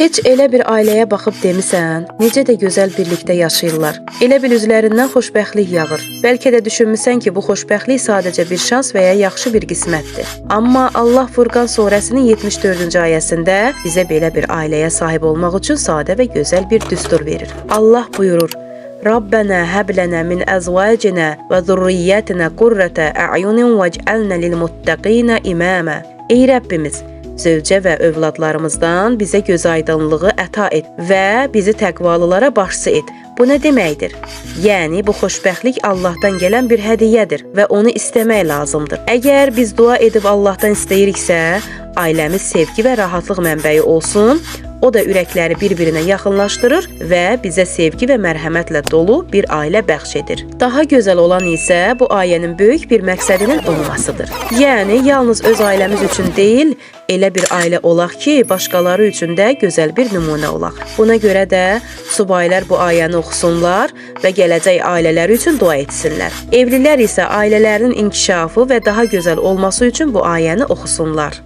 Heç elə bir ailəyə baxıb demisən, necə də gözəl birlikdə yaşayırlar. Elə bil üzlərindən xoşbəxtlik yağır. Bəlkə də düşünmüsən ki, bu xoşbəxtlik sadəcə bir şans və ya yaxşı bir qismətdir. Amma Allah Furqan surəsinin 74-cü ayəsində bizə belə bir ailəyə sahib olmaq üçün sadə və gözəl bir düstur verir. Allah buyurur: Rabbena hab lana min azwajina və zurriyyatina qurrata a'yunin vec'alna lilmuttaqina imama. Ey Rəbbimiz, zövcə və övladlarımızdan bizə gözaydınlığı əta et və bizi təqvalılara başçı et. Bu nə deməkdir? Yəni, bu xoşbəxtlik Allahdan gələn bir hədiyyədir və onu istəmək lazımdır. Əgər biz dua edib Allahdan istəyiriksə, ailəmiz sevgi və rahatlıq mənbəyi olsun, o da ürəkləri bir-birinə yaxınlaşdırır və bizə sevgi və mərhəmətlə dolu bir ailə bəxş edir. Daha gözəl olan isə bu ayənin böyük bir məqsədinin olmasıdır. Yəni, yalnız öz ailəmiz üçün deyil, elə bir ailə olaq ki, başqaları üçün də gözəl bir nümunə olaq. Buna görə də subaylar bu ayəni oxusunlar və gələcək ailələr üçün dua etsinlər. Evlilər isə ailələrinin inkişafı və daha gözəl olması üçün bu ayəni oxusunlar.